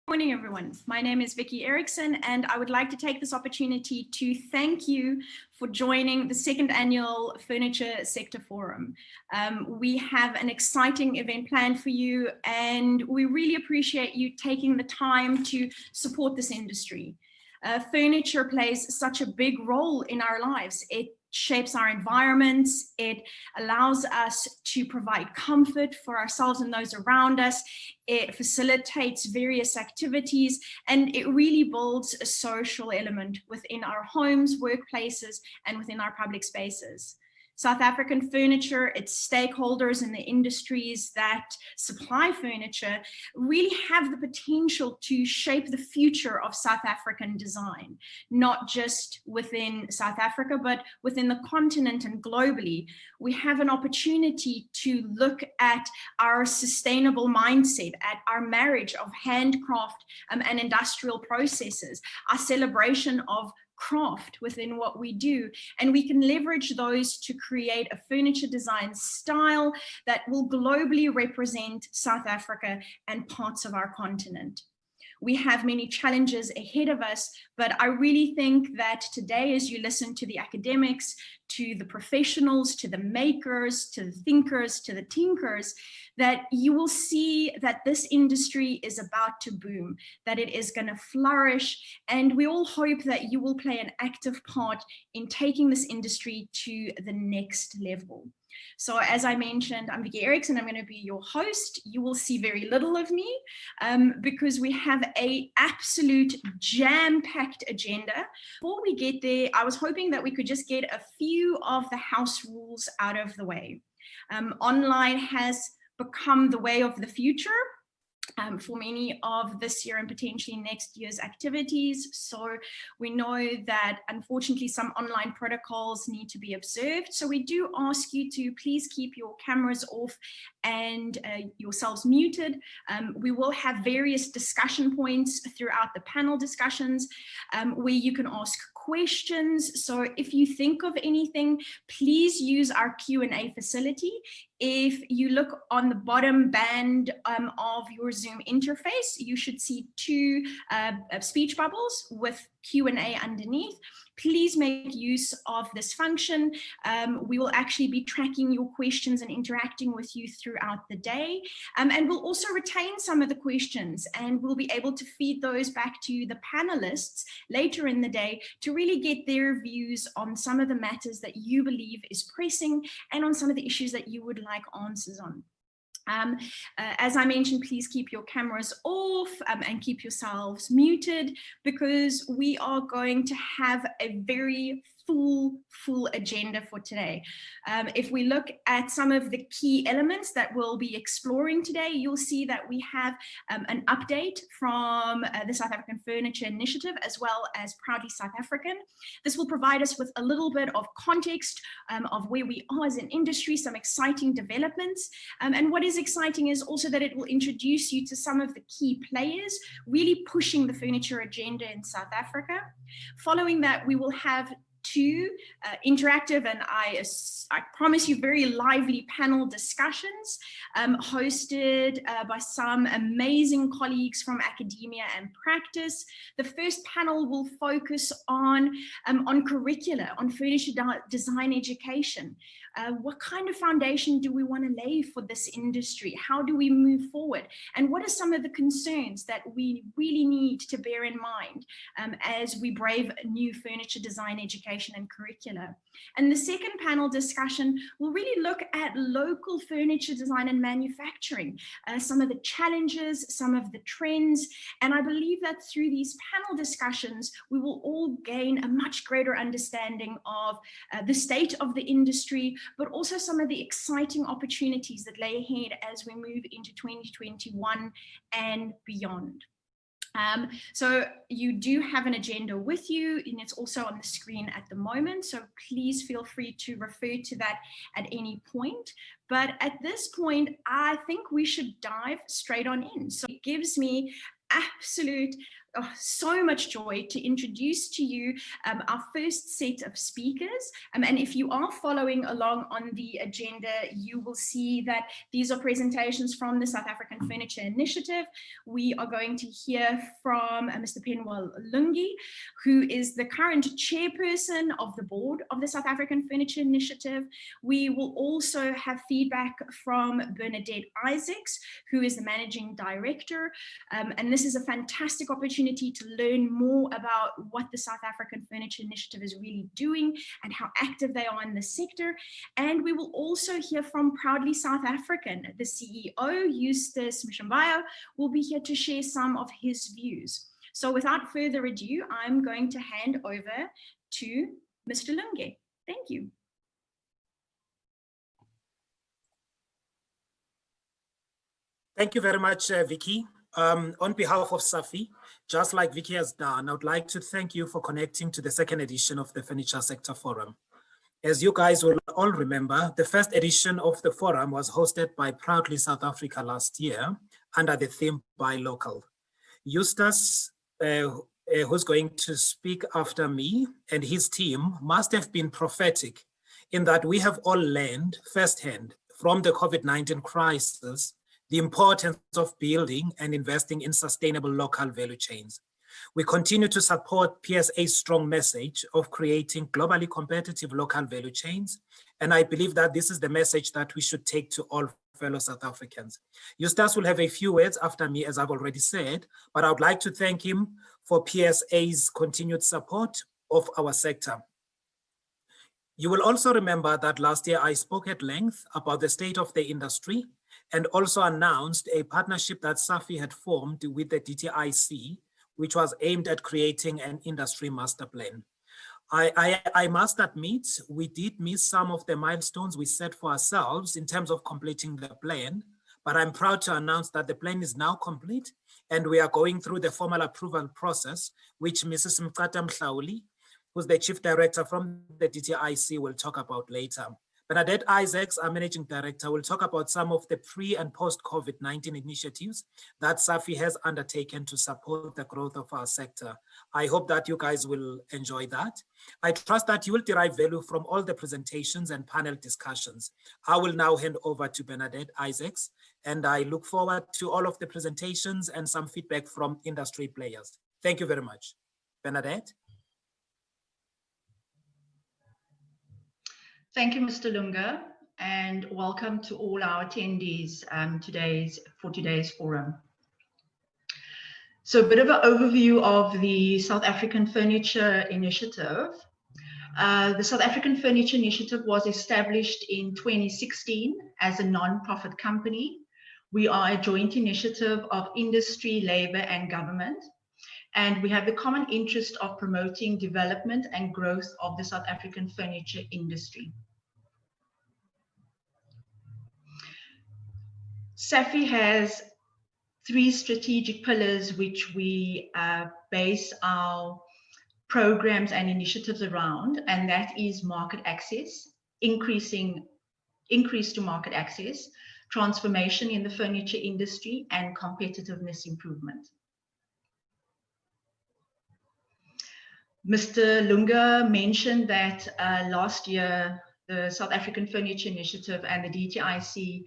Good morning, everyone. My name is Vikki Erikson, and I would like to take this opportunity to thank you for joining the second annual Furniture Sector Forum. We have an exciting event planned for you, and we really appreciate you taking the time to support this industry. Furniture plays such a big role in our lives. It shapes our environments, it allows us to provide comfort for ourselves and those around us, it facilitates various activities, and it really builds a social element within our homes, workplaces, and within our public spaces. South African furniture, its stakeholders in the industries that supply furniture really have the potential to shape the future of South African design, not just within South Africa, but within the continent and globally. We have an opportunity to look at our sustainable mindset, at our marriage of handcraft and industrial processes, our celebration of craft within what we do, and we can leverage those to create a furniture design style that will globally represent South Africa and parts of our continent. We have many challenges ahead of us, but I really think that today, as you listen to the academics, to the professionals, to the makers, to the thinkers, to the tinkers, that you will see that this industry is about to boom, that it is going to flourish, and we all hope that you will play an active part in taking this industry to the next level. So as I mentioned, I'm Vikki Erikson. I'm going to be your host. You will see very little of me because we have an absolute jam-packed agenda. Before we get there, I was hoping that we could just get a few of the house rules out of the way. Online has become the way of the future for many of this year and potentially next year's activities. So we know that unfortunately some online protocols need to be observed. So we do ask you to please keep your cameras off and yourselves muted. We will have various discussion points throughout the panel discussions where you can ask questions. So if you think of anything, please use our Q&A facility. If you look on the bottom band of your Zoom interface, you should see two speech bubbles with Q&A underneath. Please make use of this function. We will actually be tracking your questions and interacting with you throughout the day. And we'll also retain some of the questions, and we'll be able to feed those back to the panelists later in the day to really get their views on some of the matters that you believe is pressing and on some of the issues that you would like answers on. As I mentioned, please keep your cameras off and keep yourselves muted because we are going to have a very full agenda for today. If we look at some of the key elements that we'll be exploring today, you'll see that we have an update from the South African Furniture Initiative as well as Proudly South African. This will provide us with a little bit of context of where we are as an industry, some exciting developments. And what is exciting is also that it will introduce you to some of the key players really pushing the furniture agenda in South Africa. Following that, we will have two interactive and I promise you very lively panel discussions hosted by some amazing colleagues from academia and practice. The first panel will focus on curricula, on furniture design education. What kind of foundation do we want to lay for this industry? How do we move forward? And what are some of the concerns that we really need to bear in mind as we brave new furniture design education and curricula? And the second panel discussion will really look at local furniture design and manufacturing, some of the challenges, some of the trends. And I believe that through these panel discussions, we will all gain a much greater understanding of the state of the industry, but also some of the exciting opportunities that lay ahead as we move into 2021 and beyond. So you do have an agenda with you, and it's also on the screen at the moment. So please feel free to refer to that at any point. But at this point, I think we should dive straight on in. So it gives me absolute so much joy to introduce to you our first set of speakers. And if you are following along on the agenda, you will see that these are presentations from the South African Furniture Initiative. We are going to hear from Mr. Penwell Lunga, who is the current chairperson of the board of the South African Furniture Initiative. We will also have feedback from Bernadette Isaacs, who is the managing director. And this is a fantastic opportunity to learn more about what the South African Furniture Initiative is really doing and how active they are in the sector. And we will also hear from Proudly South African. The CEO, Eustace Mashimbye, will be here to share some of his views. So without further ado, I'm going to hand over to Mr. Lunga. Thank you. Thank you very much, Vikki. On behalf of SAFI, just like Vikki has done, I would like to thank you for connecting to the second edition of the Furniture Sector Forum. As you guys will all remember, the first edition of the forum was hosted by Proudly South Africa last year under the theme Buy Local. Eustace, who's going to speak after me, and his team must have been prophetic in that we have all learned firsthand from the COVID-19 crisis the importance of building and investing in sustainable local value chains. We continue to support PSA's strong message of creating globally competitive local value chains, and I believe that this is the message that we should take to all fellow South Africans. Eustace will have a few words after me, as I've already said, but I would like to thank him for PSA's continued support of our sector. You will also remember that last year I spoke at length about the state of the industry and also announced a partnership that SAFI had formed with the DTIC, which was aimed at creating an industry master plan. I must admit, we did miss some of the milestones we set for ourselves in terms of completing the plan, but I'm proud to announce that the plan is now complete and we are going through the formal approval process, which Mrs. Mcata-Mhlauli, who's the Chief Director from the DTIC, will talk about later. Bernadette Isaacs, our Managing Director, will talk about some of the pre- and post-COVID-19 initiatives that SAFI has undertaken to support the growth of our sector. I hope that you guys will enjoy that. I trust that you will derive value from all the presentations and panel discussions. I will now hand over to Bernadette Isaacs, and I look forward to all of the presentations and some feedback from industry players. Thank you very much. Bernadette? Thank you, Mr. Lunga, and welcome to all our attendees for today's forum. So a bit of an overview of the South African Furniture Initiative. The South African Furniture Initiative was established in 2016 as a non-profit company. We are a joint initiative of industry, labor, and government. And we have the common interest of promoting development and growth of the South African furniture industry. SAFI has 3 strategic pillars which we base our programs and initiatives around, and that is market access, increase to market access, transformation in the furniture industry, and competitiveness improvement. Mr. Lunga mentioned that last year, the South African Furniture Initiative and the DTIC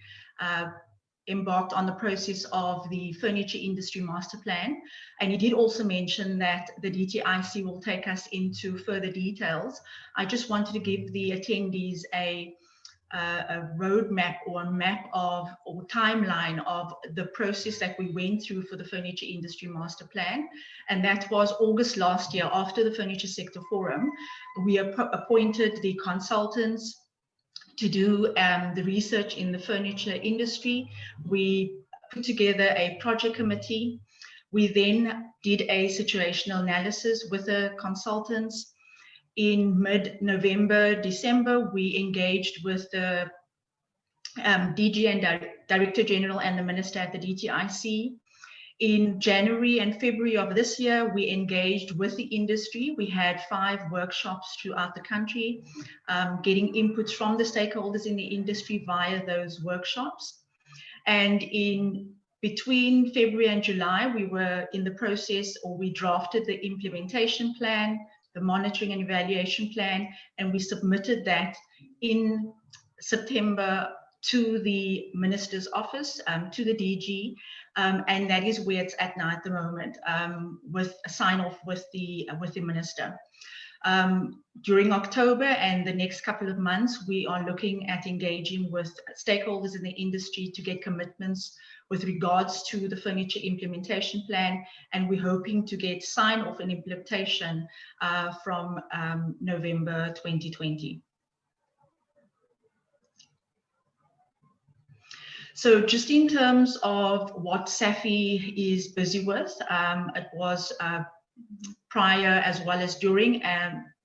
embarked on the process of the Furniture Industry Master Plan. And he did also mention that the DTIC will take us into further details. I just wanted to give the attendees a roadmap or a map of or timeline of the process that we went through for the Furniture Industry Master Plan. And that was August last year. After the Furniture Sector Forum, we appointed the consultants to do the research in the furniture industry. We put together a project committee. We then did a situational analysis with the consultants. In mid-November, December, we engaged with the DG and Director General and the Minister at the DTIC. In January and February of this year, we engaged with the industry. We had 5 workshops throughout the country, getting inputs from the stakeholders in the industry via those workshops. And in Between February and July, we were in the process, or we drafted the implementation plan, the monitoring and evaluation plan, and we submitted that in September to the Minister's Office, to the DG, and that is where it's at now at the moment, with a sign-off with the Minister. During October and the next couple of months, we are looking at engaging with stakeholders in the industry to get commitments with regards to the furniture implementation plan, and we're hoping to get sign-off and implementation from November 2020. So just in terms of what SAFI is busy with, it was prior as well as during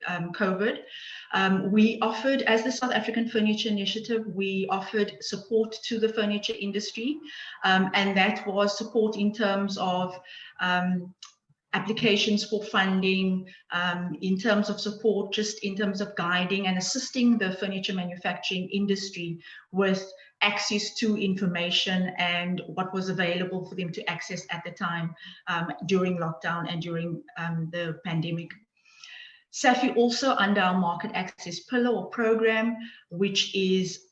COVID, we offered, as the South African Furniture Initiative, we offered support to the furniture industry, and that was support in terms of applications for funding, in terms of support, just in terms of guiding and assisting the furniture manufacturing industry with access to information and what was available for them to access at the time during lockdown and during the pandemic. SAFI also, under our market access pillar or program, which is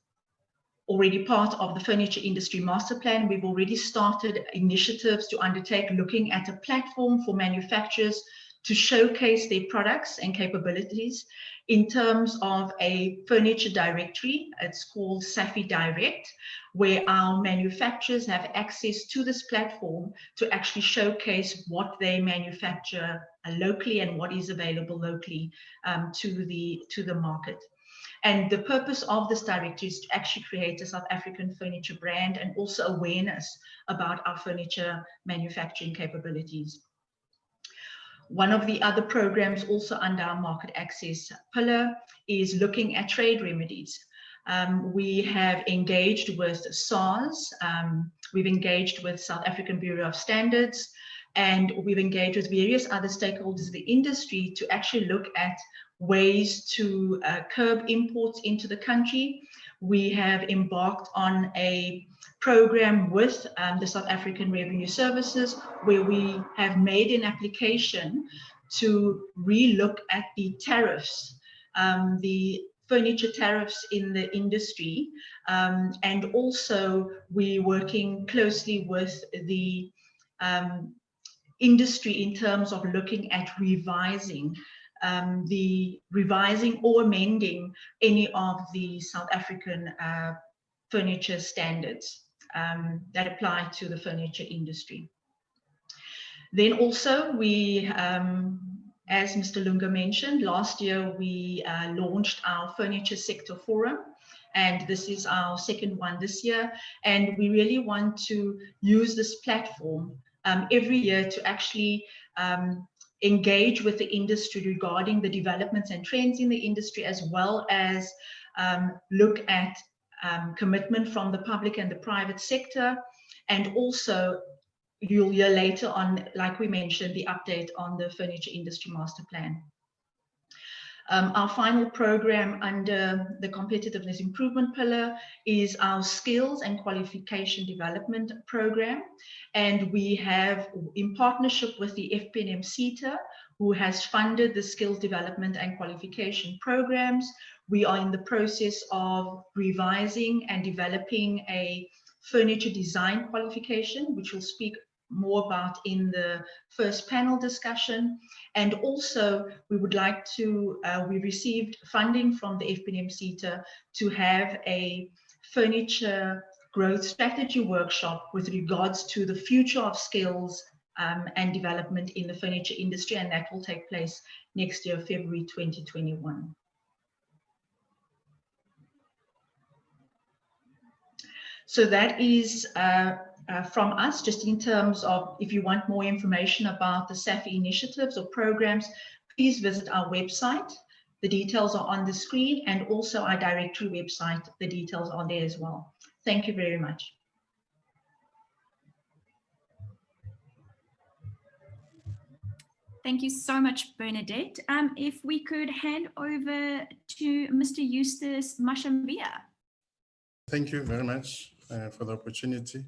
already part of the furniture industry master plan, we've already started initiatives to undertake looking at a platform for manufacturers to showcase their products and capabilities in terms of a furniture directory. It's called SAFI Direct, where our manufacturers have access to this platform to actually showcase what they manufacture locally and what is available locally to the market. And the purpose of this directory is to actually create a South African furniture brand and also awareness about our furniture manufacturing capabilities. One of the other programs also under our market access pillar is looking at trade remedies. We have engaged with SARS, we've engaged with South African Bureau of Standards, and we've engaged with various other stakeholders in the industry to actually look at ways to curb imports into the country. We have embarked on a program with the South African Revenue Services, where we have made an application to re-look at the tariffs, the furniture tariffs in the industry, and also we're working closely with the industry in terms of looking at revising or amending any of the South African furniture standards that apply to the furniture industry. Then also we, as Mr. Lunga mentioned, last year we launched our Furniture Sector Forum, and this is our second one this year, and we really want to use this platform every year to actually engage with the industry regarding the developments and trends in the industry, as well as look at commitment from the public and the private sector, and also you'll hear later on, like we mentioned, the update on the Furniture Industry Master Plan. Our final program under the Competitiveness Improvement Pillar is our Skills and Qualification Development Program. And we have, in partnership with the FPNM-SETA, who has funded the Skills Development and Qualification Programs, we are in the process of revising and developing a furniture design qualification, which we'll speak more about in the first panel discussion. And also we would like to, we received funding from the FPNM-SETA to have a furniture growth strategy workshop with regards to the future of skills and development in the furniture industry, and that will take place next year, February 2021. So that is from us, just in terms of, if you want more information about the SAFI initiatives or programs, please visit our website. The details are on the screen, and also our directory website, the details are there as well. Thank you very much. Thank you so much, Bernadette. If we could hand over to Mr. Eustace Mashimbye. Thank you very much for the opportunity.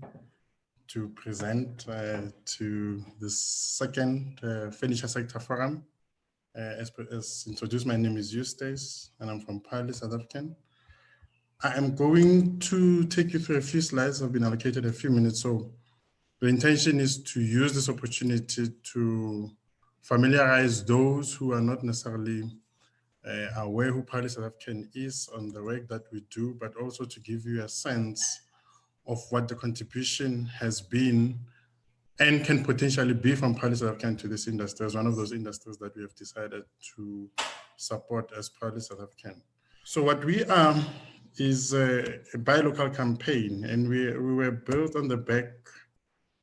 to present to the second Furniture Sector Forum. As introduced, my name is Eustace and I'm from Pali, South African. I am going to take you through a few slides. I've been allocated a few minutes, so the intention is to use this opportunity to familiarize those who are not necessarily aware who Pali South African is on the work that we do, but also to give you a sense of what the contribution has been and can potentially be from Pali South African to this industry as one of those industries that we have decided to support as Pali South African. So what we are is a buy local campaign, and we were built on the back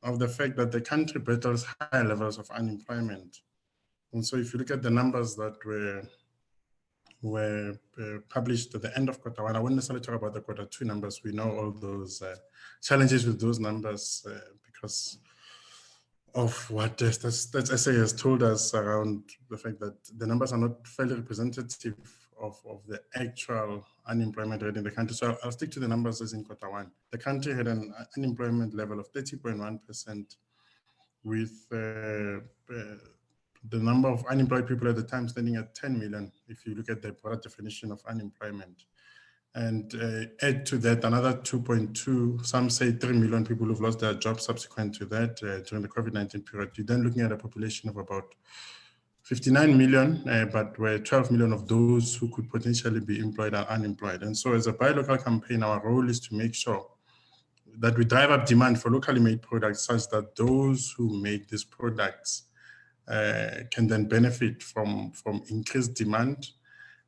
of the fact that the country battles high levels of unemployment. And so if you look at the numbers that were published at the end of Q1, I won't necessarily talk about the Q2 numbers. We know all those challenges with those numbers because of what Stats SA has told us around the fact that the numbers are not fairly representative of the actual unemployment rate in the country. So I'll stick to the numbers as in Q1. The country had an unemployment level of 30.1%, with the number of unemployed people at the time standing at 10 million, if you look at the broad definition of unemployment. And add to that another 2.2, some say 3 million people who've lost their jobs subsequent to that during the COVID-19 period. You're then looking at a population of about 59 million, but where 12 million of those who could potentially be employed are unemployed. And so as a buy local campaign, our role is to make sure that we drive up demand for locally made products such that those who make these products can then benefit from increased demand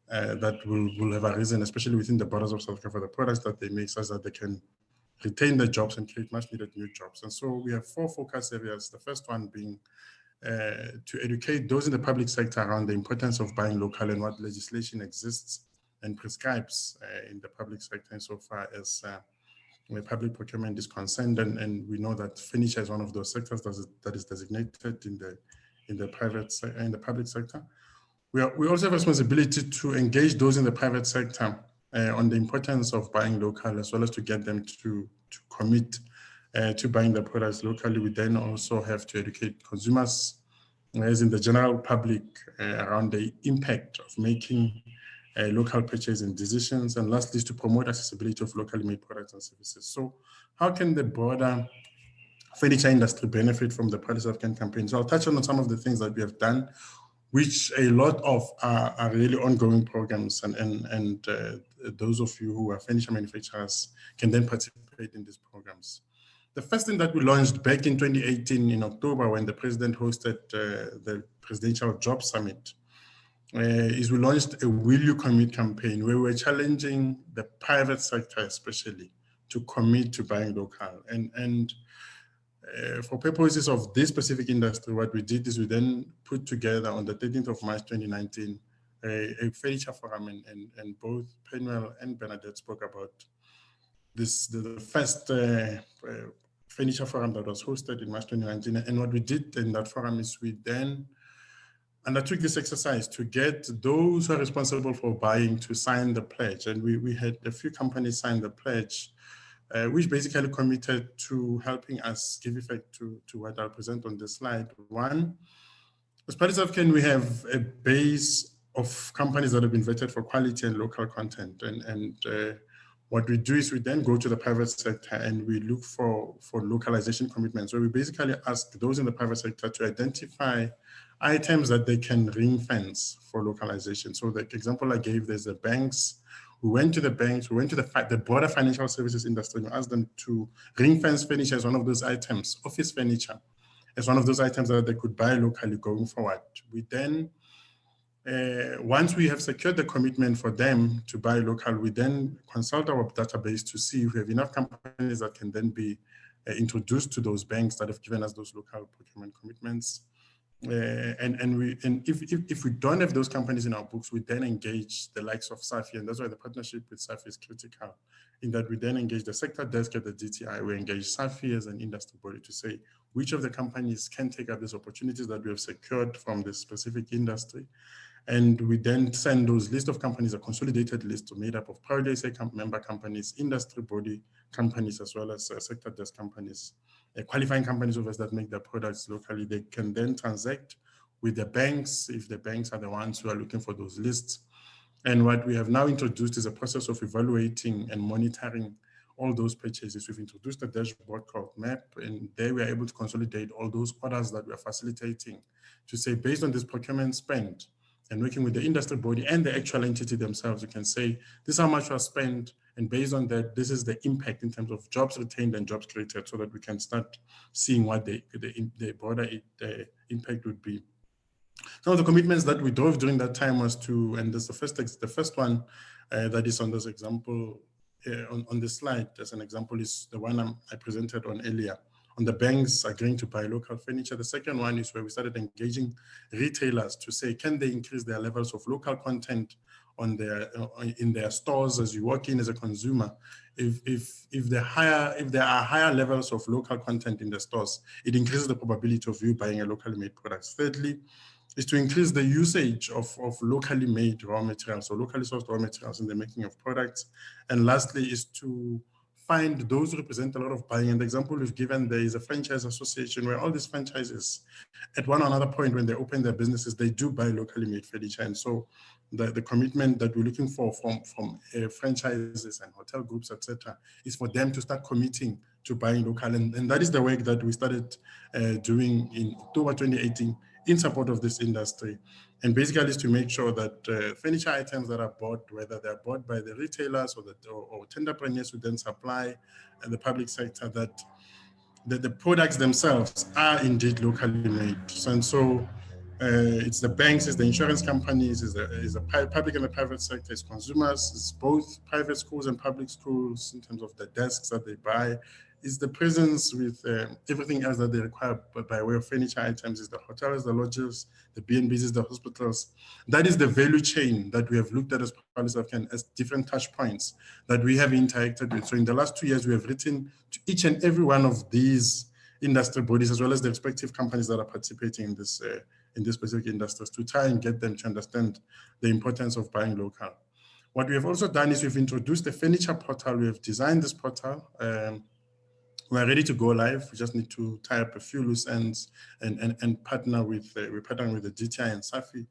that will have arisen, especially within the borders of South Africa, for the products that they make, such that they can retain the jobs and create much needed new jobs. And so we have 4 focus areas. The first one being to educate those in the public sector around the importance of buying local and what legislation exists and prescribes in the public sector insofar as public procurement is concerned. And we know that furniture is one of those sectors that is designated in the public sector. We also have a responsibility to engage those in the private sector on the importance of buying local, as well as to get them to commit to buying the products locally. We then also have to educate consumers, as in the general public, around the impact of making local purchasing decisions. And lastly, is to promote accessibility of locally made products and services. So how can the broader furniture industry benefit from the Pali South African campaign? So I'll touch on some of the things that we have done, which a lot of are really ongoing programs, and those of you who are furniture manufacturers can then participate in these programs. The first thing that we launched back in 2018 in October, when the president hosted the Presidential Job Summit, is we launched a Will You Commit campaign, where we're challenging the private sector especially to commit to buying local. And for purposes of this specific industry, what we did is we then put together on the 13th of March 2019 a furniture forum, and both Penwell and Bernadette spoke about this, the first furniture forum that was hosted in March 2019. And what we did in that forum is we then undertook this exercise to get those who are responsible for buying to sign the pledge. And we had a few companies sign the pledge, which basically committed to helping us give effect to what I'll present on this slide. One, as Pali South African, we have a base of companies that have been vetted for quality and local content. And what we do is we then go to the private sector and we look for localization commitments. So we basically ask those in the private sector to identify items that they can ring fence for localization. So the example I gave, there's the banks. We went to the banks, we went to the broader financial services industry, and we asked them to ring fence furniture as one of those items, office furniture, as one of those items that they could buy locally going forward. We then, once we have secured the commitment for them to buy local, we then consult our database to see if we have enough companies that can then be introduced to those banks that have given us those local procurement commitments. And if we don't have those companies in our books, we then engage the likes of SAFI, and that's why the partnership with SAFI is critical, in that we then engage the sector desk at the DTI. We engage SAFI as an industry body to say which of the companies can take up these opportunities that we have secured from this specific industry, And we then send those list of companies, a consolidated list made up of proudly SA member companies, industry body companies, as well as sector desk companies, qualifying companies of us that make their products locally. They can then transact with the banks if the banks are the ones who are looking for those lists. And what we have now introduced is a process of evaluating and monitoring all those purchases. We've introduced a dashboard called MAP, and there we are able to consolidate all those orders that we are facilitating to say, based on this procurement spend, and working with the industry body and the actual entity themselves, you can say, this is how much was spent, and based on that, this is the impact in terms of jobs retained and jobs created, so that we can start seeing what the broader impact would be. Some of the commitments that we drove during that time was to, and this is the first one that is on this example, on this slide, as an example, is the one I presented on earlier, on the banks agreeing to buy local furniture. The second one is where we started engaging retailers to say, can they increase their levels of local content on their in their stores as you walk in as a consumer? If there are higher levels of local content in the stores, it increases the probability of you buying a locally made product. Thirdly, is to increase the usage of locally made raw materials, so locally sourced raw materials in the making of products. And lastly is to find those who represent a lot of buying. And the example we've given there is a franchise association where all these franchises, at one or another point when they open their businesses, they do buy locally made furniture. And so the commitment that we're looking for from franchises and hotel groups, etc., is for them to start committing to buying local. And that is the work that we started doing in October 2018 in support of this industry. And basically is to make sure that furniture items that are bought, whether they're bought by the retailers or tenderpreneurs who then supply and the public sector, that the products themselves are indeed locally made. And so it's the banks, it's the insurance companies, it's the public and the private sector, it's consumers, it's both private schools and public schools in terms of the desks that they buy. Is the presence with everything else that they require by way of furniture items, is the hotels, the lodges, the B&Bs, the hospitals. That is the value chain that we have looked at as Policy African as different touch points that we have interacted with. So in the last 2 years, we have written to each and every one of these industry bodies, as well as the respective companies that are participating in this specific industries, to try and get them to understand the importance of buying local. What we have also done is we've introduced a furniture portal. We have designed this portal. We're ready to go live. We just need to tie up a few loose ends and partner with, we're partnering with the DTI and SAFI.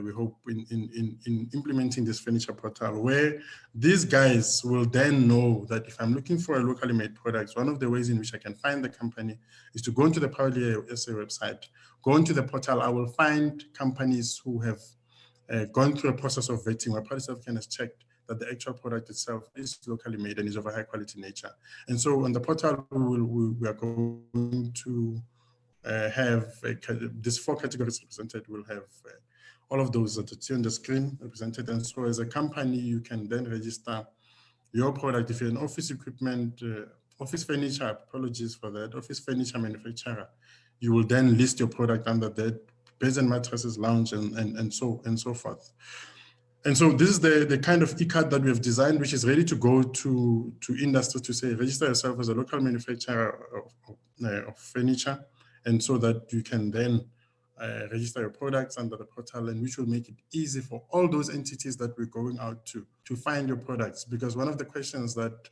We hope in implementing this furniture portal, where these guys will then know that if I'm looking for a locally made product, one of the ways in which I can find the company is to go into the Proudly SA website, go into the portal. I will find companies who have gone through a process of vetting, where Policy African has checked that the actual product itself is locally made and is of a high quality nature. And so on the portal, we are going to have these 4 categories represented. We'll have all of those that you see on the screen represented. And so as a company, you can then register your product. If you're an office equipment, office furniture, apologies for that, office furniture manufacturer, you will then list your product under that, beds and mattresses, lounge, and so forth. And so this is the kind of e-card that we have designed, which is ready to go to industry to say, register yourself as a local manufacturer of furniture, and so that you can then register your products under the portal, and which will make it easy for all those entities that we're going out to find your products. Because one of the questions that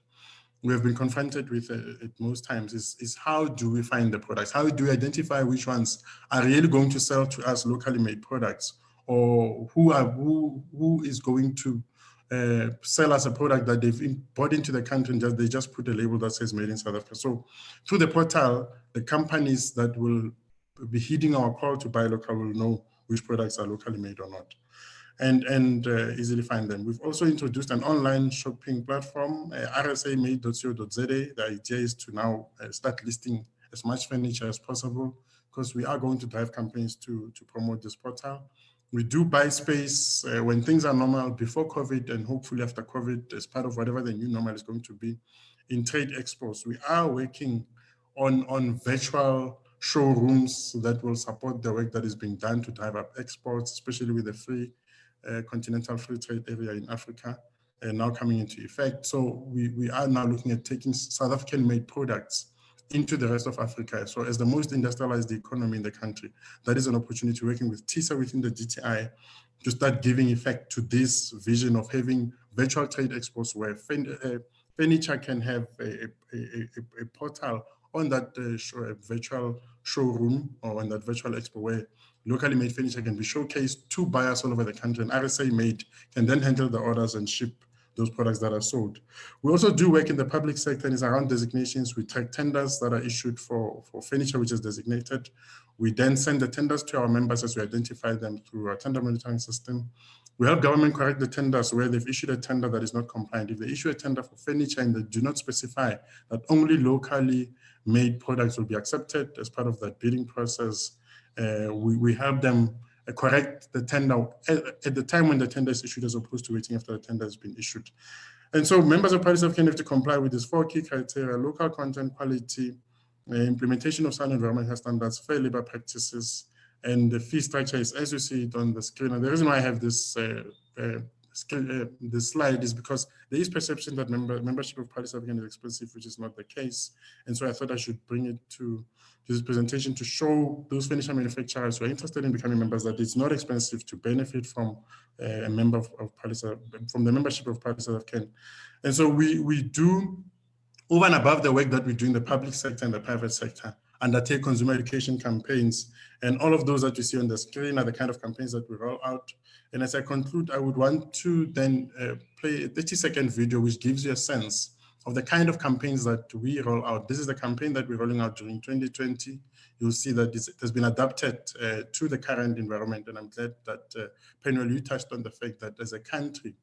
we have been confronted with at most times is how do we find the products? How do we identify which ones are really going to sell to us locally made products, or who is going to sell us a product that they've bought into the country and they just put a label that says made in South Africa. So through the portal, the companies that will be heeding our call to buy local will know which products are locally made or not, and easily find them. We've also introduced an online shopping platform, rsamade.co.za. The idea is to now start listing as much furniture as possible, because we are going to drive campaigns to promote this portal. We do buy space when things are normal, before COVID and hopefully after COVID, as part of whatever the new normal is going to be. In trade expos, we are working on virtual showrooms that will support the work that is being done to drive up exports, especially with the free continental free trade area in Africa now coming into effect. So we are now looking at taking South African made products into the rest of Africa. So as the most industrialized economy in the country, that is an opportunity working with TISA within the DTI to start giving effect to this vision of having virtual trade expos where furniture can have a portal on that virtual showroom or on that virtual expo where locally made furniture can be showcased to buyers all over the country, and RSA made can then handle the orders and ship those products that are sold. We also do work in the public sector, and it's around designations. We track tenders that are issued for furniture which is designated. We then send the tenders to our members as we identify them through our tender monitoring system. We help government correct the tenders where they've issued a tender that is not compliant. If they issue a tender for furniture and they do not specify that only locally made products will be accepted as part of that bidding process, we help them correct the tender at the time when the tender is issued, as opposed to waiting after the tender has been issued. And so members of Party SAFI have to comply with these 4 key criteria: local content quality, implementation of sound environmental standards, fair labor practices, and the fee structure is as you see it on the screen. And the reason why I have this this slide is because there is perception that membership of Party SAFI is expensive, which is not the case. And so I thought I should bring it to this presentation to show those furniture manufacturers who are interested in becoming members that it's not expensive to benefit from a member of Party SAFI, from the membership of Party SAFI. And so we do, over and above the work that we do in the public sector and the private sector, undertake consumer education campaigns. And all of those that you see on the screen are the kind of campaigns that we roll out. And as I conclude, I would want to then play a 30-second video which gives you a sense of the kind of campaigns that we roll out. This is the campaign that we're rolling out during 2020. You'll see that it has been adapted to the current environment. And I'm glad that Penwell, you touched on the fact that as a country,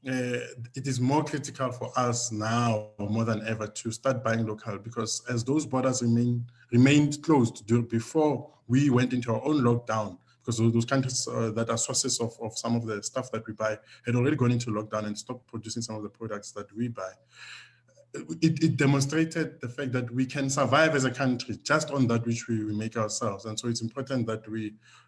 it is more critical for us now more than ever to start buying local, because as those borders remained closed before we went into our own lockdown, because those countries that are sources of some of the stuff that we buy had already gone into lockdown and stopped producing some of the products that we buy. It demonstrated the fact that we can survive as a country just on that which we make ourselves. And so it's important that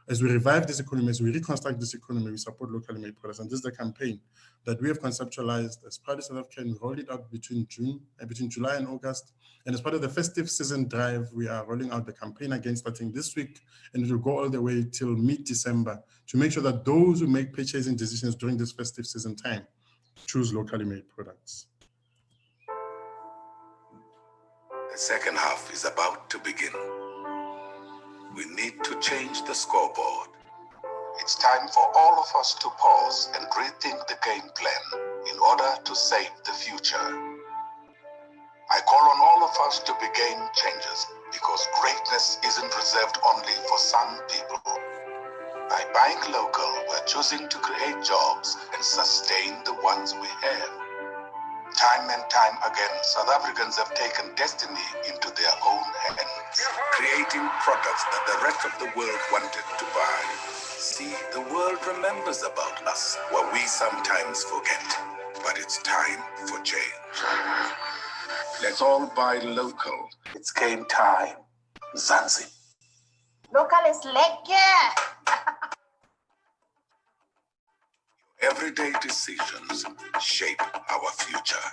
as we revive this economy, as we reconstruct this economy, we support locally made products. And this is the campaign that we have conceptualized as part of South Africa. We rolled it out between July and August. And as part of the festive season drive, we are rolling out the campaign again starting this week, and it will go all the way till mid-December to make sure that those who make purchasing decisions during this festive season time choose locally made products. The second half is about to begin. We need to change the scoreboard. It's time for all of us to pause and rethink the game plan in order to save the future. I call on all of us to be game changers, because greatness isn't reserved only for some people. By buying local, we're choosing to create jobs and sustain the ones we have. Time and time again, South Africans have taken destiny into their own hands, creating products that the rest of the world wanted to buy. See, the world remembers about us, what we sometimes forget. But it's time for change. Let's all buy local. It's game time. Zanzibar. Local is lekker. Everyday decisions shape our future.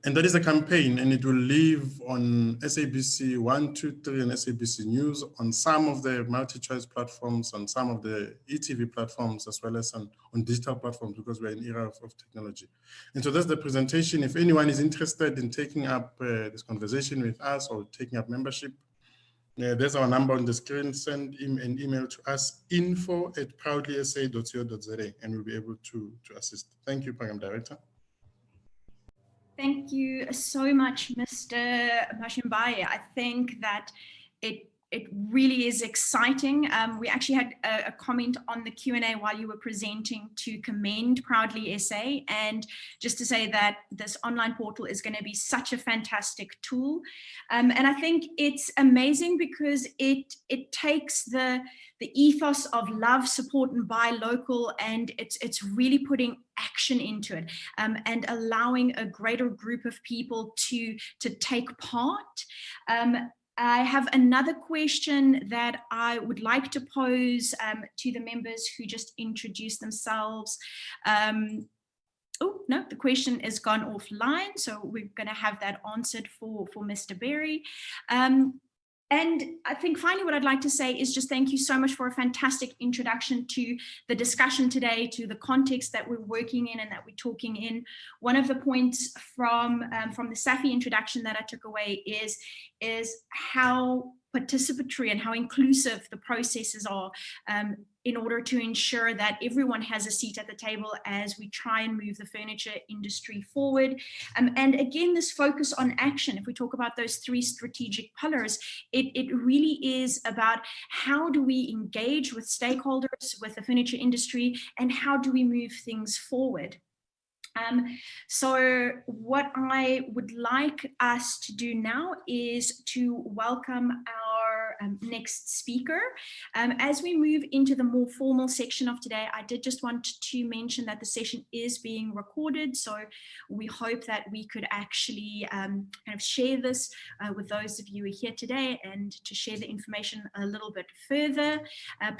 And that is a campaign, and it will live on SABC 1, 2, 3 and SABC News, on some of the multi-choice platforms, on some of the ETV platforms, as well as on digital platforms, because we're in an era of technology. And so that's the presentation. If anyone is interested in taking up this conversation with us or taking up membership, there's our number on the screen. Send an email to us, info@proudlysa.co.za, and we'll be able to assist. Thank you, Program Director. Thank you so much, Mr. Mashimbye. I think that it really is exciting. We actually had a comment on the Q&A while you were presenting to commend Proudly SA, and just to say that this online portal is going to be such a fantastic tool. And I think it's amazing because it takes the ethos of love, support and buy local, and it's really putting action into it, and allowing a greater group of people to take part. I have another question that I would like to pose to the members who just introduced themselves. Oh, no, the question is gone offline. So we're going to have that answered for Mr. Berry. And I think finally what I'd like to say is just thank you so much for a fantastic introduction to the discussion today, to the context that we're working in and that we're talking in. One of the points from the SAFI introduction that I took away is how participatory and how inclusive the processes are in order to ensure that everyone has a seat at the table as we try and move the furniture industry forward. And again, this focus on action, if we talk about those 3 strategic pillars, it really is about how do we engage with stakeholders, with the furniture industry, and how do we move things forward. So what I would like us to do now is to welcome our next speaker. As we move into the more formal section of today, I did just want to mention that the session is being recorded. So we hope that we could actually kind of share this with those of you who are here today and to share the information a little bit further.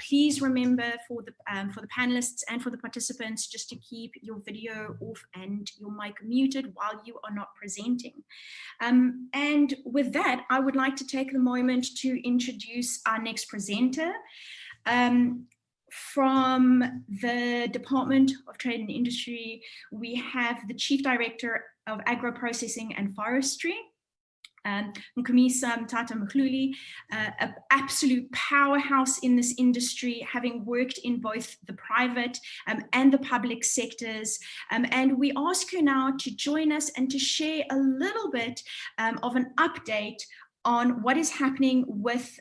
Please remember for the panelists and for the participants just to keep your video off and your mic muted while you are not presenting. And with that, I would like to take the moment to introduce our next presenter. From the Department of Trade and Industry, we have the Chief Director of Agro-Processing and Forestry, Ncumisa Mcata-Mhlauli, an absolute powerhouse in this industry, having worked in both the private and the public sectors. And we ask her now to join us and to share a little bit of an update on what is happening with,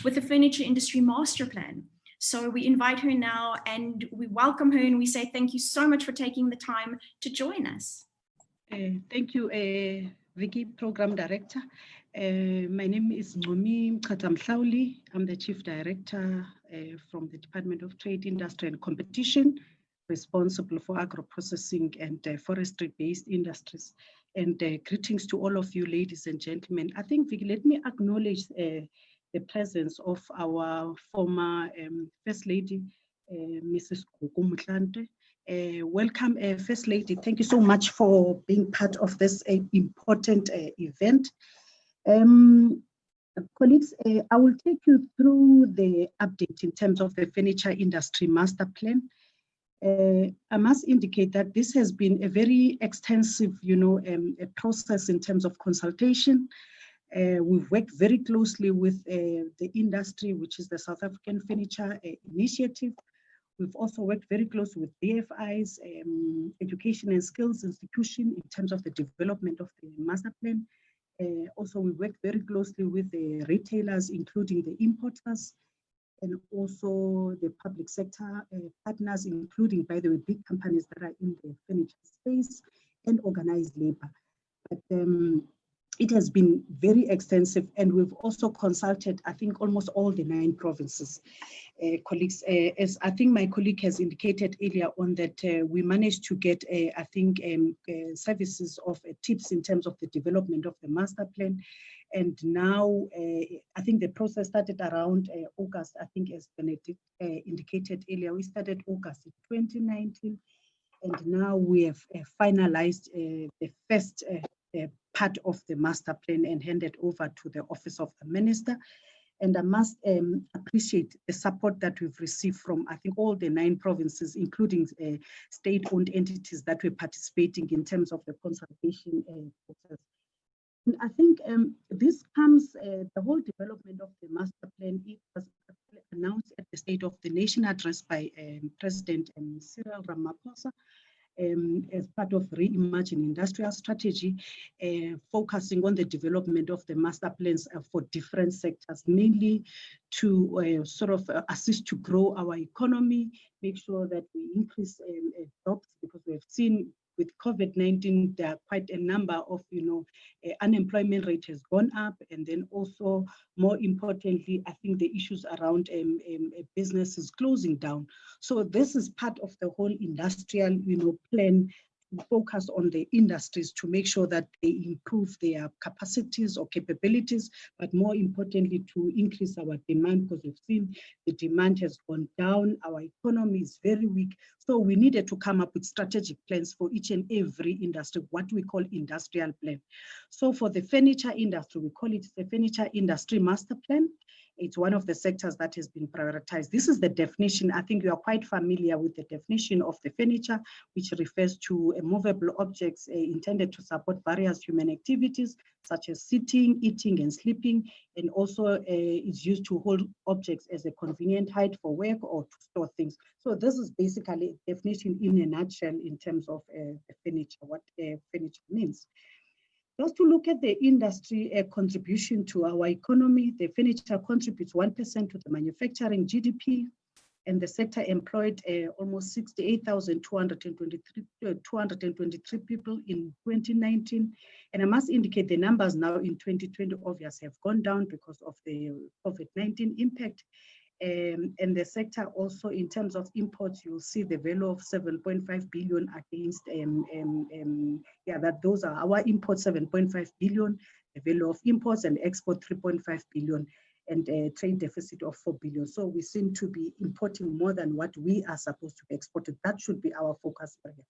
with the Furniture Industry Master Plan. So we invite her now and we welcome her and we say thank you so much for taking the time to join us. Thank you, Vikki, Program Director. My name is Ncumisa Mcata-Mhlauli. I'm the Chief Director from the Department of Trade, Industry and Competition, responsible for agro-processing and forestry-based industries. And greetings to all of you, ladies and gentlemen. I think, Vikki, let me acknowledge the presence of our former First Lady, Mrs. Mhlante. Welcome, First Lady. Thank you so much for being part of this important event. Colleagues, I will take you through the update in terms of the Furniture Industry Master Plan. I must indicate that this has been a very extensive, a process in terms of consultation. We've worked very closely with the industry, which is the South African Furniture Initiative. We've also worked very closely with BFI's Education and Skills Institution in terms of the development of the master plan. Also, we worked very closely with the retailers, including the importers, and also the public sector partners, including, by the way, big companies that are in the furniture space and organized labor. But it has been very extensive, and we've also consulted, I think, almost all the 9 provinces. Colleagues, as I think my colleague has indicated earlier on, that we managed to get, I think, services of tips in terms of the development of the master plan. And now, I think the process started around August, I think, as Bernadette indicated earlier. We started August 2019, and now we have finalized the first part of the master plan and handed over to the Office of the Minister. And I must appreciate the support that we've received from, I think, all the 9 provinces, including state-owned entities that were participating in terms of the consultation process. And I think this comes, the whole development of the master plan, it was announced at the State of the Nation address by President Cyril Ramaphosa, as part of Reimagine Industrial Strategy, focusing on the development of the master plans for different sectors, mainly to sort of assist to grow our economy, make sure that we increase jobs, because we've seen with COVID-19, there are quite a number of, unemployment rate has gone up. And then also, more importantly, I think the issues around businesses closing down. So this is part of the whole industrial, plan focus on the industries to make sure that they improve their capacities or capabilities, but more importantly, to increase our demand, because we've seen the demand has gone down, our economy is very weak. So we needed to come up with strategic plans for each and every industry, what we call industrial plan. So for the furniture industry, we call it the Furniture Industry Master Plan. It's one of the sectors that has been prioritized. This is the definition. I think you are quite familiar with the definition of the furniture, which refers to movable objects intended to support various human activities, such as sitting, eating, and sleeping, and also is used to hold objects as a convenient height for work or to store things. So this is basically a definition in a nutshell in terms of the furniture, what furniture means. Just to look at the industry contribution to our economy, the furniture contributes 1% to the manufacturing GDP, and the sector employed almost 68,223 people in 2019. And I must indicate the numbers now in 2020 obviously have gone down because of the COVID-19 impact. And the sector also, in terms of imports, you'll see the value of 7.5 billion against, that those are our imports, 7.5 billion, the value of imports, and export 3.5 billion, and a trade deficit of 4 billion. So we seem to be importing more than what we are supposed to be exporting. That should be our focus area.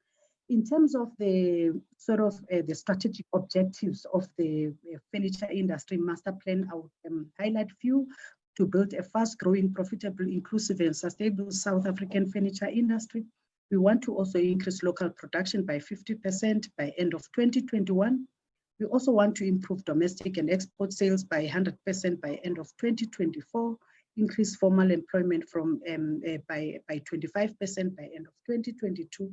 In terms of the sort of the strategic objectives of the furniture industry master plan, I would highlight few. To build a fast-growing, profitable, inclusive, and sustainable South African furniture industry. We want to also increase local production by 50% by end of 2021. We also want to improve domestic and export sales by 100% by end of 2024. Increase formal employment from by 25% by end of 2022,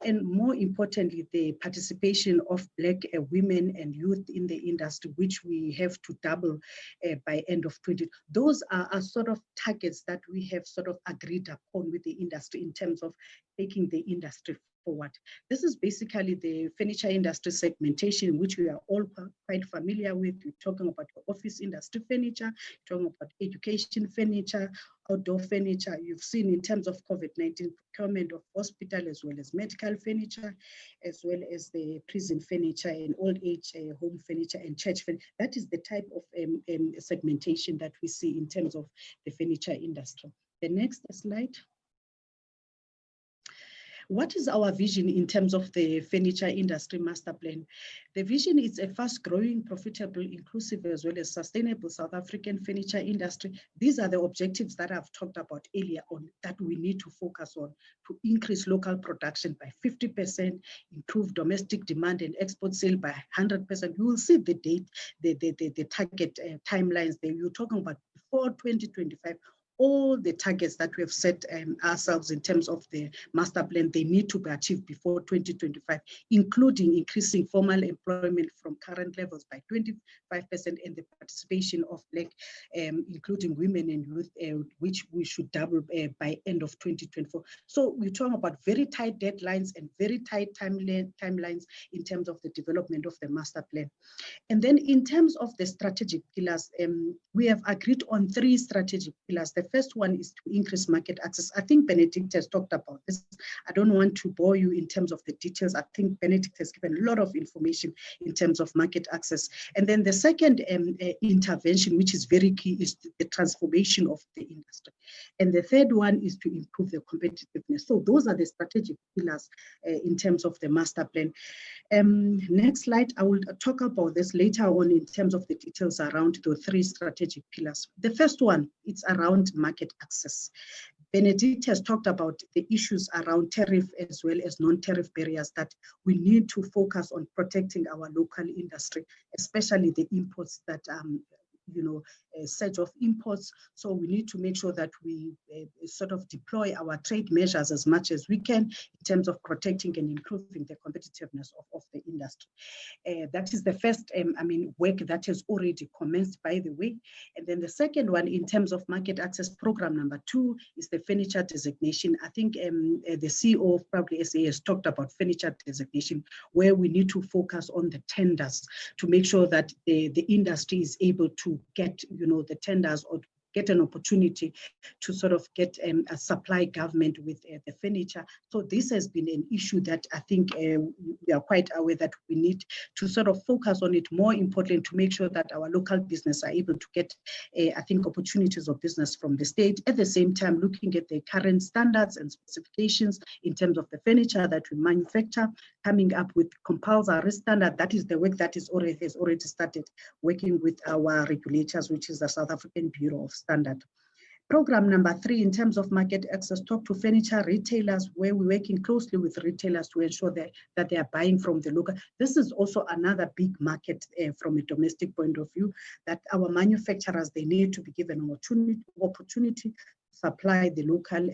and more importantly, the participation of Black women and youth in the industry, which we have to double by end of 2020. Those are sort of targets that we have sort of agreed upon with the industry in terms of taking the industry forward. This is basically the furniture industry segmentation, which we are all quite familiar with. We're talking about office industry furniture, talking about education furniture, outdoor furniture. You've seen in terms of COVID-19 procurement of hospital as well as medical furniture, as well as the prison furniture and old age home furniture and church furniture. That is the type of segmentation that we see in terms of the furniture industry. The next slide. What is our vision in terms of the furniture industry master plan? The vision is a fast-growing, profitable, inclusive, as well as sustainable South African furniture industry. These are the objectives that I've talked about earlier on that we need to focus on to increase local production by 50%, improve domestic demand and export sale by 100%. You will see the date, the target timelines there. You're talking about before 2025. All the targets that we have set ourselves in terms of the master plan, they need to be achieved before 2025, including increasing formal employment from current levels by 25% and the participation of Black, including women and youth, which we should double by end of 2024. So we're talking about very tight deadlines and very tight timelines in terms of the development of the master plan. And then in terms of the strategic pillars, we have agreed on 3 strategic pillars. The first one is to increase market access. I think Benedict has talked about this. I don't want to bore you in terms of the details. I think Benedict has given a lot of information in terms of market access. And then the second intervention, which is very key, is the transformation of the industry. And the third one is to improve the competitiveness. So those are the strategic pillars in terms of the master plan. Next slide, I will talk about this later on in terms of the details around the 3 strategic pillars. The first one, it's around market access. Benedict has talked about the issues around tariff as well as non-tariff barriers that we need to focus on protecting our local industry, especially the imports that a surge of imports. So we need to make sure that we sort of deploy our trade measures as much as we can in terms of protecting and improving the competitiveness of the industry. That is the first, work that has already commenced, by the way. And then the second one, in terms of market access program number 2, is the furniture designation. I think the CEO of probably SA has talked about furniture designation, where we need to focus on the tenders to make sure that the industry is able to get, the tenders or get an opportunity to sort of get a supply government with the furniture. So this has been an issue that I think we are quite aware that we need to sort of focus on it. More important, to make sure that our local business are able to get, I think, opportunities of business from the state. At the same time, looking at the current standards and specifications in terms of the furniture that we manufacture, coming up with compulsory standard. That is the work that has already started working with our regulators, which is the South African Bureau of Standard. Program number 3, in terms of market access, talk to furniture retailers, where we're working closely with retailers to ensure that they are buying from the local. This is also another big market from a domestic point of view, that our manufacturers, they need to be given an opportunity supply the local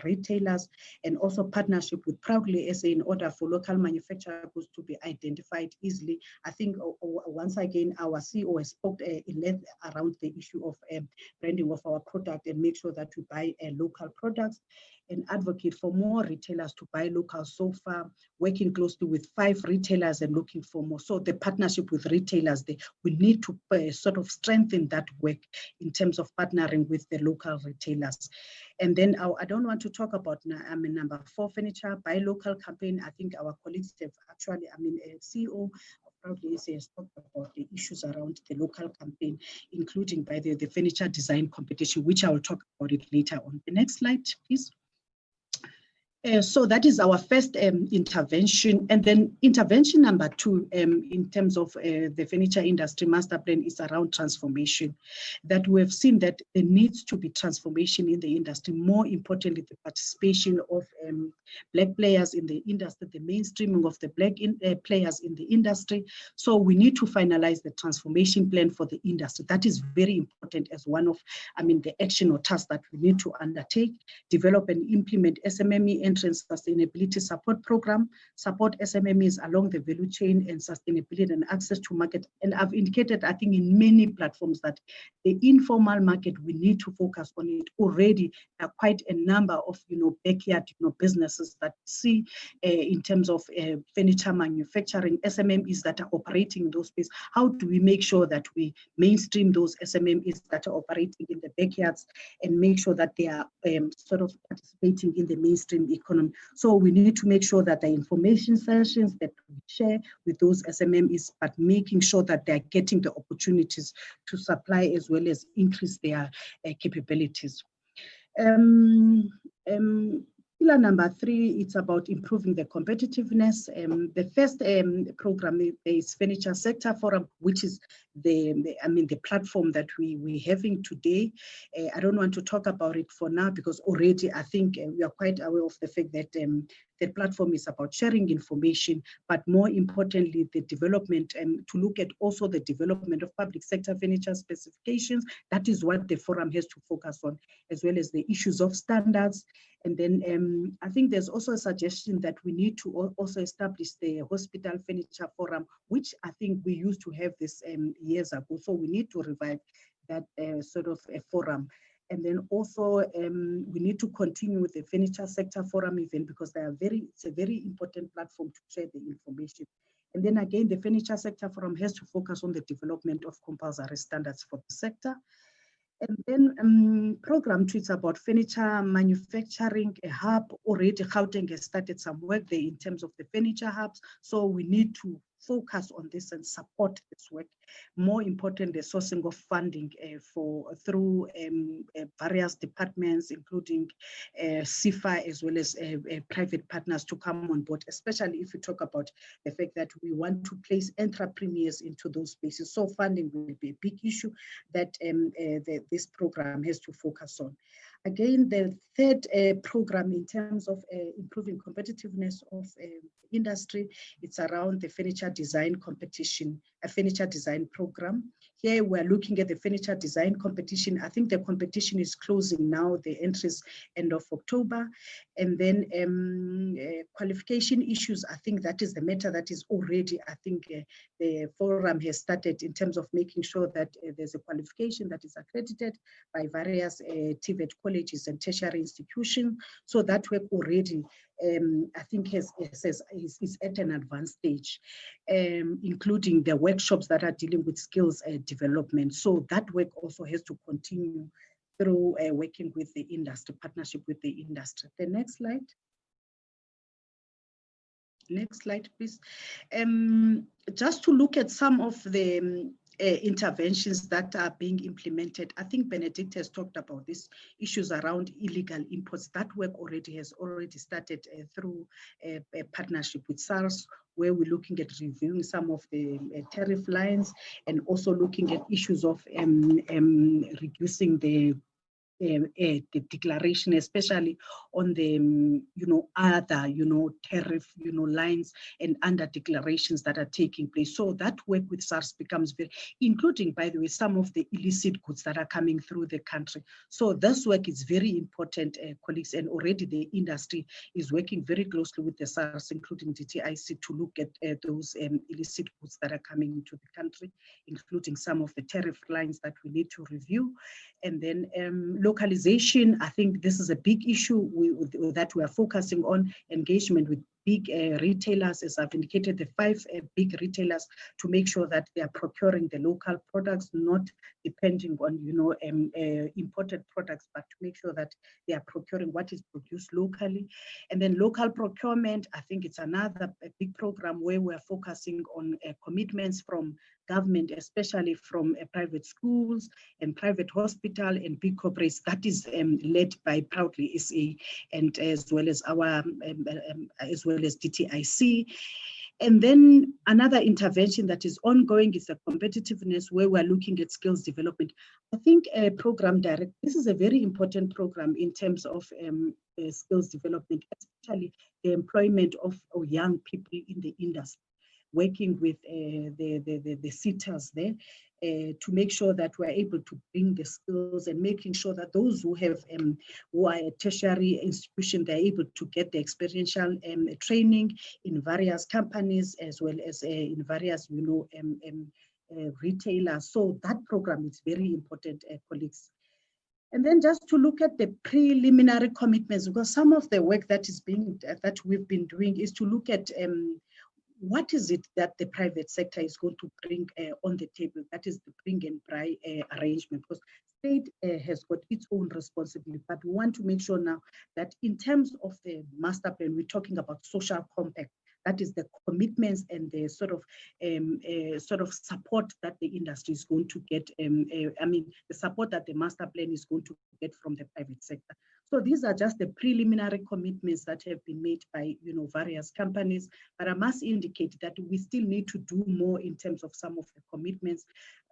retailers, and also partnership with Proudly SA in order for local manufacturers to be identified easily. I think once again, our CEO has spoke in length around the issue of branding of our product and make sure that we buy local products, and advocate for more retailers to buy local. So far, working closely with 5 retailers and looking for more. So the partnership with retailers, we need to sort of strengthen that work in terms of partnering with the local retailers. And then I don't want to talk about number 4, furniture, buy local campaign. I think our colleagues have actually, CEO Proudly SA has talked about the issues around the local campaign, including by the furniture design competition, which I will talk about it later on. The next slide, please. So that is our first intervention. And then intervention number 2 in terms of the furniture industry master plan is around transformation. That we have seen that there needs to be transformation in the industry. More importantly, the participation of Black players in the industry, the mainstreaming of the Black players in the industry. So we need to finalize the transformation plan for the industry. That is very important as one of, the action or task that we need to undertake. Develop and implement SMME entrance sustainability support program, support SMMEs along the value chain and sustainability and access to market. And I've indicated, I think, in many platforms that the informal market, we need to focus on it. Already there are quite a number of, backyard, businesses that see in terms of furniture manufacturing, SMMEs that are operating in those spaces. How do we make sure that we mainstream those SMMEs that are operating in the backyards and make sure that they are sort of participating in the mainstream economy? So we need to make sure that the information sessions that we share with those SMMEs, but making sure that they're getting the opportunities to supply as well as increase their capabilities. Pillar number 3, it's about improving the competitiveness. The first program is Furniture Sector Forum, which is the platform that we're having today. I don't want to talk about it for now because already I think we are quite aware of the fact that the platform is about sharing information, but more importantly, the development to look at also the development of public sector furniture specifications. That is what the forum has to focus on, as well as the issues of standards. And then I think there's also a suggestion that we need to also establish the hospital furniture forum, which I think we used to have this years ago. So we need to revive that sort of a forum. And then also we need to continue with the furniture sector forum event because it's a very important platform to share the information. And then again, the furniture sector forum has to focus on the development of compulsory standards for the sector. And then program 2 is about furniture manufacturing, a hub. Already Gauteng has started some work there in terms of the furniture hubs. So we need to focus on this and support this work. More important, the sourcing of funding through various departments, including SAFI as well as private partners to come on board, especially if we talk about the fact that we want to place entrepreneurs into those spaces. So funding will be a big issue that this program has to focus on. Again, the third program in terms of improving competitiveness of industry, it's around the furniture design competition, a furniture design program. Here we're looking at the furniture design competition. I think the competition is closing now, the entries end of October. And then qualification issues, I think that is the matter that is already, I think the forum has started in terms of making sure that there's a qualification that is accredited by various TVET colleges and tertiary institutions. So that work already I think is at an advanced stage, including the workshops that are dealing with skills development. So that work also has to continue through working with the industry, partnership with the industry. The next slide. Next slide, please. Just to look at some of the interventions that are being implemented. I think Benedict has talked about these issues around illegal imports. That work has already started through a partnership with SARS, where we're looking at reviewing some of the tariff lines and also looking at issues of reducing the declaration, especially on the other tariff lines and under declarations that are taking place. So that work with SARS becomes very, including, by the way, some of the illicit goods that are coming through the country. So this work is very important, colleagues, and already the industry is working very closely with the SARS, including DTIC, to look at those illicit goods that are coming into the country, including some of the tariff lines that we need to review. And then localization, I think this is a big issue that we are focusing on, engagement with big retailers, as I've indicated, the 5 big retailers, to make sure that they are procuring the local products, not depending on imported products, but to make sure that they are procuring what is produced locally. And then local procurement, I think it's another big program where we are focusing on commitments from government, especially from private schools and private hospital and big corporates. That is led by Proudly SA, and as well as our as well as DTIC. And then another intervention that is ongoing is the competitiveness, where we're looking at skills development. I think Program Direct, this is a very important program in terms of skills development, especially the employment of young people in the industry, working with the sitters there to make sure that we're able to bring the skills and making sure that those who have who are at tertiary institution, they're able to get the experiential training in various companies, as well as in various retailers. So that program is very important, colleagues. And then just to look at the preliminary commitments, because some of the work that we've been doing is to look at what is it that the private sector is going to bring on the table? That is the bring and buy arrangement, because state has got its own responsibility, but we want to make sure now that in terms of the master plan, we're talking about social compact. That is the commitments and the sort of support that the industry is going to get. The support that the master plan is going to get from the private sector. So these are just the preliminary commitments that have been made by various companies. But I must indicate that we still need to do more in terms of some of the commitments.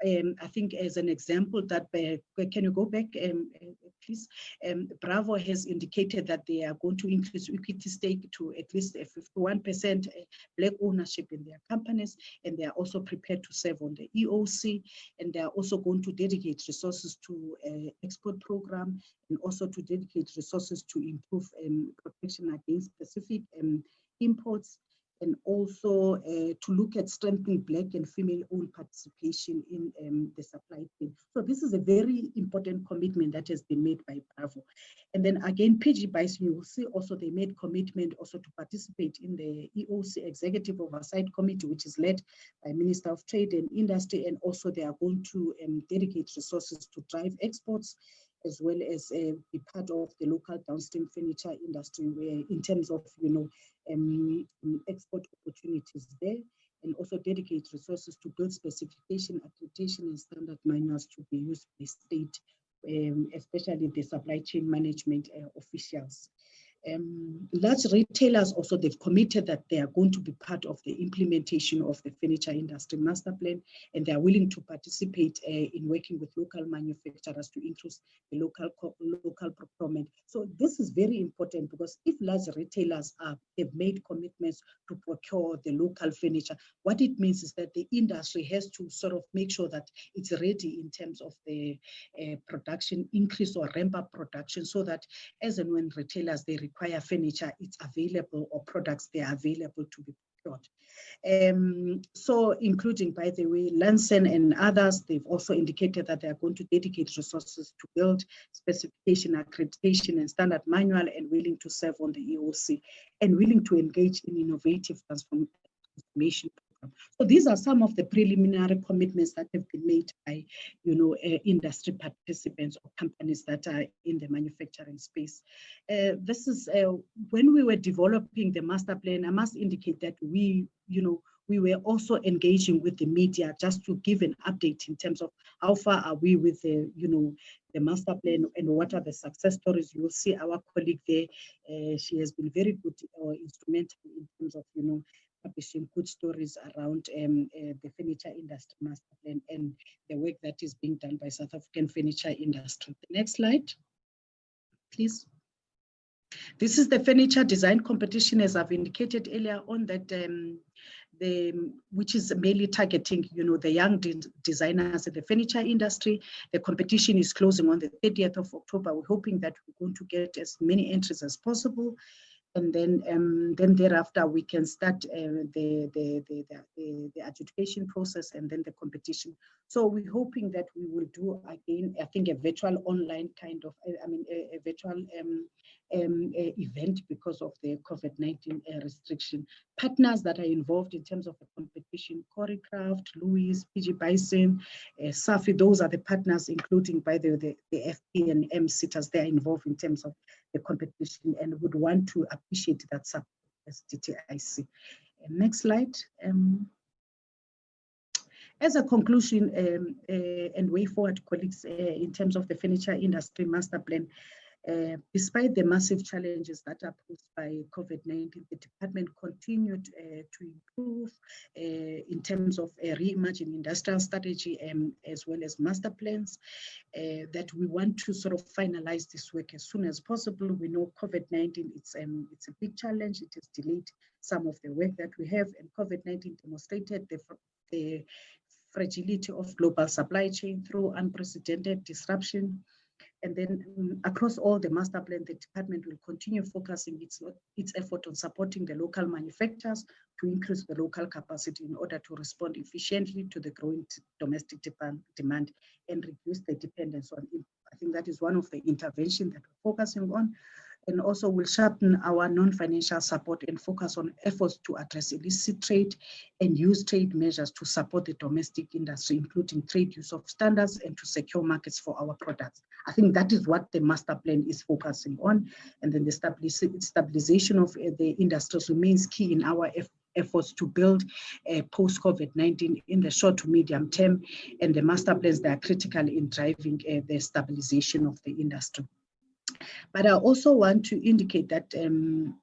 I think as an example that, can you go back, please? Bravo has indicated that they are going to increase equity stake to at least 51% Black ownership in their companies, and they are also prepared to serve on the EOC, and they are also going to dedicate resources to export program, and also to dedicate resources to improve protection against specific imports, and also to look at strengthening Black and female-owned participation in the supply chain. So this is a very important commitment that has been made by Bravo. And then again, PG Bison, you will see also they made commitment also to participate in the EOC Executive Oversight Committee, which is led by Minister of Trade and Industry, and also they are going to dedicate resources to drive exports, as well as be part of the local downstream furniture industry, where in terms of export opportunities there, and also dedicate resources to build specification, accreditation, and standard manuals to be used by state, especially the supply chain management officials. Large retailers also, they've committed that they are going to be part of the implementation of the furniture industry master plan, and they are willing to participate in working with local manufacturers to increase the local procurement. So this is very important, because if large retailers have made commitments to procure the local furniture, what it means is that the industry has to sort of make sure that it's ready in terms of the production increase or ramp up production, so that as and when retailers they require furniture, it's available, or products they are available to be secured. So including, by the way, Lansen and others, they've also indicated that they are going to dedicate resources to build specification, accreditation, and standard manual, and willing to serve on the EOC, and willing to engage in innovative transformation program. So these are some of the preliminary commitments that have been made by, industry participants or companies that are in the manufacturing space. This is when we were developing the master plan. I must indicate that we were also engaging with the media just to give an update in terms of how far are we with the, the master plan and what are the success stories. You'll see our colleague there. She has been very good or instrumental in terms of, publishing good stories around the furniture industry master plan and the work that is being done by South African furniture industry. The next slide, please. This is the furniture design competition, as I've indicated earlier on, that which is mainly targeting, the young designers in the furniture industry. The competition is closing on the 30th of October. We're hoping that we're going to get as many entries as possible. And then thereafter we can start the adjudication process and then the competition. So we're hoping that we will do again, I think, a virtual online kind of, a virtual event because of the COVID-19 restriction. Partners that are involved in terms of the competition: Choreographed, Louis, PG Bison, SAFI. Those are the partners, including, by the FP and M sitters. They are involved in terms of the competition and would want to appreciate that support as DTIC. Next slide. As a conclusion and way forward, colleagues, in terms of the furniture industry master plan, despite the massive challenges that are posed by COVID-19, the department continued to improve in terms of reimagining industrial strategy as well as master plans, that we want to sort of finalize this work as soon as possible. We know COVID-19, it's a big challenge. It has delayed some of the work that we have, and COVID-19 demonstrated the fragility of global supply chain through unprecedented disruption. And then across all the master plan, the department will continue focusing its effort on supporting the local manufacturers to increase the local capacity in order to respond efficiently to the growing domestic demand and reduce the dependence on import. I think that is one of the interventions that we're focusing on. And also will sharpen our non-financial support and focus on efforts to address illicit trade and use trade measures to support the domestic industry, including trade use of standards and to secure markets for our products. I think that is what the master plan is focusing on. And then the stabilization of the industries remains key in our efforts to build post-COVID-19 in the short to medium term. And the master plans, they are critical in driving the stabilization of the industry. But I also want to indicate that the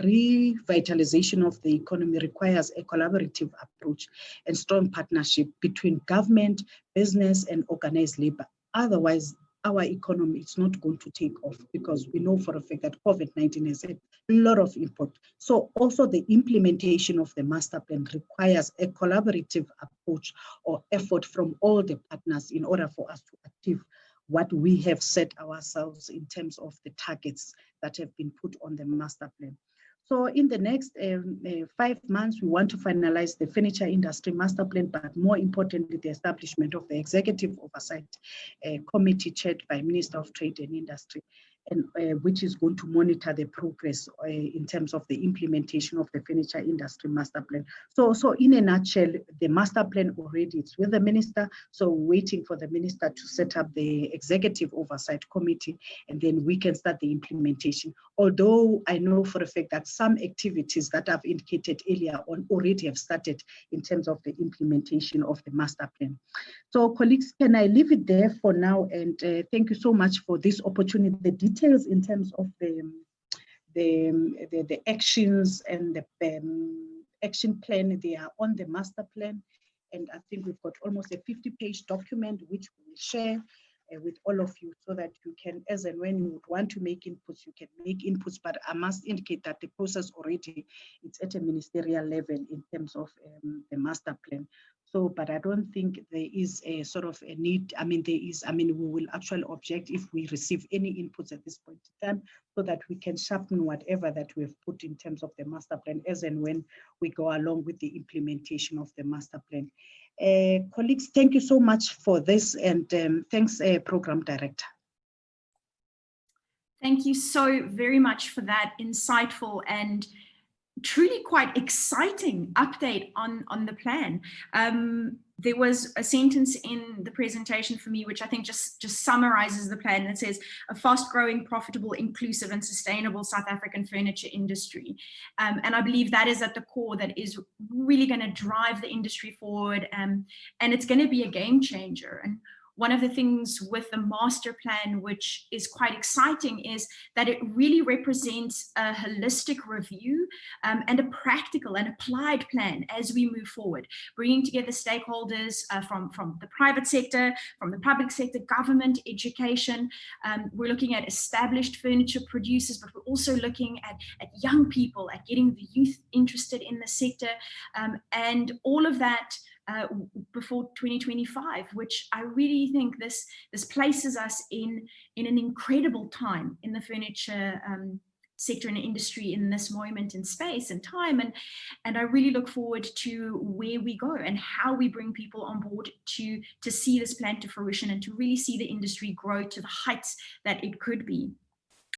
revitalization of the economy requires a collaborative approach and strong partnership between government, business, and organized labor. Otherwise, our economy is not going to take off, because we know for a fact that COVID-19 has a lot of impact. So also the implementation of the master plan requires a collaborative approach or effort from all the partners in order for us to achieve what we have set ourselves in terms of the targets that have been put on the master plan. So in the next 5 months, we want to finalize the furniture industry master plan, but more importantly, the establishment of the executive oversight committee chaired by Minister of Trade and Industry, and which is going to monitor the progress in terms of the implementation of the furniture industry master plan. So in a nutshell, the master plan already is with the minister. So we're waiting for the minister to set up the executive oversight committee, and then we can start the implementation. Although I know for a fact that some activities that I've indicated earlier on already have started in terms of the implementation of the master plan. So colleagues, can I leave it there for now? And thank you so much for this opportunity. The details in terms of the actions and the action plan, they are on the master plan. And I think we've got almost a 50-page document, which we will share with all of you, so that you can, as and when you would want to make inputs, you can make inputs. But I must indicate that the process already, it's at a ministerial level in terms of the master plan. So, but I don't think there is a sort of a need. I mean, we will actually object if we receive any inputs at this point in time, so that we can sharpen whatever that we've put in terms of the master plan as and when we go along with the implementation of the master plan. Colleagues, thank you so much for this, and thanks, Program Director. Thank you so very much for that insightful and truly quite exciting update on the plan. There was a sentence in the presentation for me, which I think just summarizes the plan, that says a fast-growing, profitable, inclusive and sustainable South African furniture industry. And I believe that is at the core, that is really going to drive the industry forward, and it's going to be a game changer. And one of the things with the master plan, which is quite exciting, is that it really represents a holistic review and a practical and applied plan as we move forward, bringing together stakeholders from the private sector, from the public sector, government, education. We're looking at established furniture producers, but we're also looking at young people, at getting the youth interested in the sector, and all of that before 2025, which I really think this places us in an incredible time in the furniture sector and industry in this moment in space and time, and I really look forward to where we go and how we bring people on board to see this plan to fruition and to really see the industry grow to the heights that it could be.